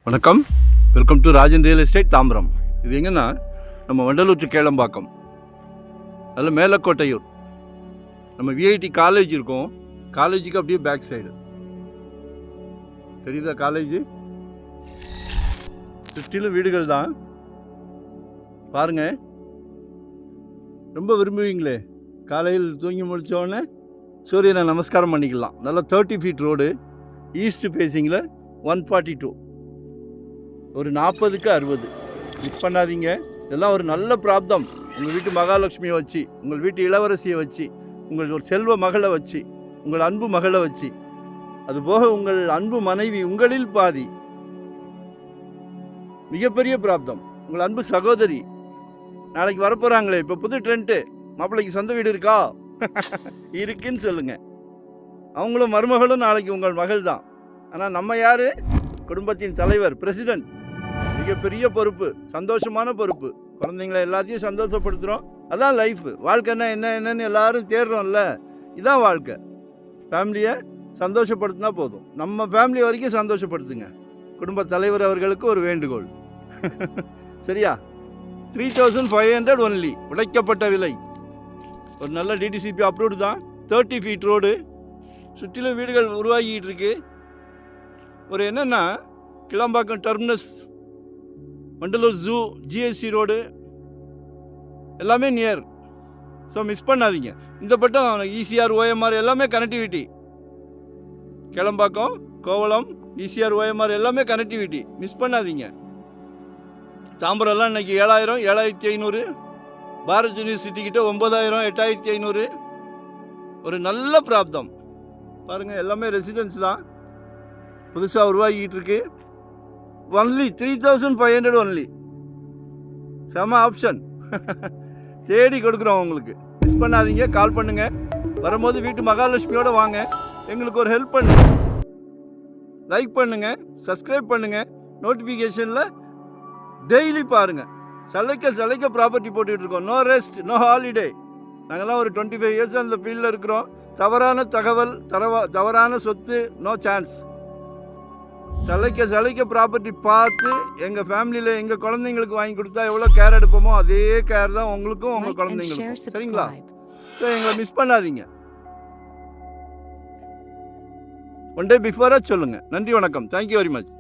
வணக்கம், welcome to Rajan real estate Tambaram. இது எங்கன்னா நம்ம வண்டலூர் டு கேளம்பாக்கம், அதில் மேலக்கோட்டையூர். நம்ம விஐடி காலேஜ் இருக்கும், காலேஜுக்கு அப்படியே பேக் சைடு தெரியுதா காலேஜ். சுற்றிலும் வீடுகள் தான் பாருங்க. ரொம்ப விரும்புவீங்களே, காலையில் தூங்கி முடித்தோடனே சூரியனை நமஸ்காரம் பண்ணிக்கலாம். நல்லா 30 ஃபீட் ரோடு, ஈஸ்ட் ஃபேஸிங்கில் 142, ஒரு 40க்கு 60. மிஸ் பண்ணாதீங்க. இதெல்லாம் ஒரு நல்ல பிராப்தம். உங்கள் வீட்டு மகாலட்சுமியை வச்சு, உங்கள் வீட்டு இளவரசியை வச்சு, உங்கள் ஒரு செல்வ மகளை வச்சு, உங்கள் அன்பு மகளை வச்சு, அதுபோக உங்கள் அன்பு மனைவி, உங்களில் பாதி, மிகப்பெரிய பிராப்தம். உங்கள் அன்பு சகோதரி நாளைக்கு வரப்போகிறாங்களே, இப்போ புது ட்ரெண்ட்டு, மாப்பிள்ளைக்கு சொந்த வீடு இருக்கா? இருக்குன்னு சொல்லுங்கள். அவங்களும் மருமகளும் நாளைக்கு உங்கள் மகள் தான். ஆனால் நம்ம யார்? குடும்பத்தின் தலைவர், பிரசிடென்ட். மிகப்பெரிய பொறுப்பு, சந்தோஷமான பொறுப்பு. குழந்தைங்கள எல்லாத்தையும் சந்தோஷப்படுத்துகிறோம். அதான் லைஃபு. வாழ்க்கைன்னா என்னன்னு எல்லாரும் தேடுறோம்ல, இதான் வாழ்க்கை. ஃபேமிலியை சந்தோஷப்படுத்தினா போதும். நம்ம ஃபேமிலி வரைக்கும் சந்தோஷப்படுத்துங்க. குடும்ப தலைவர் அவர்களுக்கு ஒரு வேண்டுகோள். சரியா? 3500 ஒன்லி, உடைக்கப்பட்ட விலை. ஒரு நல்ல டிடிசிபி அப்ரூவ்டு தான். 30 ஃபீட் ரோடு, சுற்றிலும் வீடுகள் உருவாகிட்டு இருக்கு. ஒரு என்னென்னா, Kilambakkam terminus, Vandalur zoo, GST road எல்லாமே நியர். ஸோ மிஸ் பண்ணாதீங்க. இந்த பட்டம் ஈசிஆர், ஓஎம்ஆர் எல்லாமே connectivity. Kilambakkam, Kovalam, ECR, OMR எல்லாமே கனெக்டிவிட்டி. மிஸ் பண்ணாதீங்க. தாம்பரம்லாம் இன்றைக்கி 7000, 7500. பாரத் யூனிவர்சிட்டிக்கிட்ட 9000, 8500. ஒரு நல்ல பிராப்தம் பாருங்கள். எல்லாமே ரெசிடென்ஸ் தான், புதுசாக உருவாகிட்டு இருக்கு. Only 3500 only. செம ஆப்ஷன். தேடி கொடுக்குறோம் உங்களுக்கு. மிஸ் பண்ணாதீங்க. கால் பண்ணுங்கள். வரும்போது வீட்டு மகாலட்சுமியோடு வாங்க. எங்களுக்கு ஒரு ஹெல்ப் பண்ணுங்க. லைக் பண்ணுங்கள், சப்ஸ்கிரைப் பண்ணுங்கள், நோட்டிஃபிகேஷனில் டெய்லி பாருங்கள். சலைக்க ப்ராப்பர்ட்டி போட்டுட்ருக்கோம். No rest, no holiday. நாங்கள்லாம் ஒரு 25 இயர்ஸ் அந்த ஃபீல்டில் இருக்கிறோம். தவறான தகவல், தவறான சொத்து, நோ சான்ஸ். சலைக்க ப்ராப்பர்ட்டி பார்த்து எங்கள் ஃபேமிலியில் எங்கள் குழந்தைங்களுக்கு வாங்கி கொடுத்தா எவ்வளோ கேர் எடுப்போமோ அதே கேர் தான் உங்களுக்கும் உங்கள் குழந்தைங்களுக்கும். சரிங்களா? ஸோ எங்களை மிஸ் பண்ணாதீங்க. ஒன் டே பிஃபோராக சொல்லுங்கள். நன்றி, வணக்கம். Thank you very much.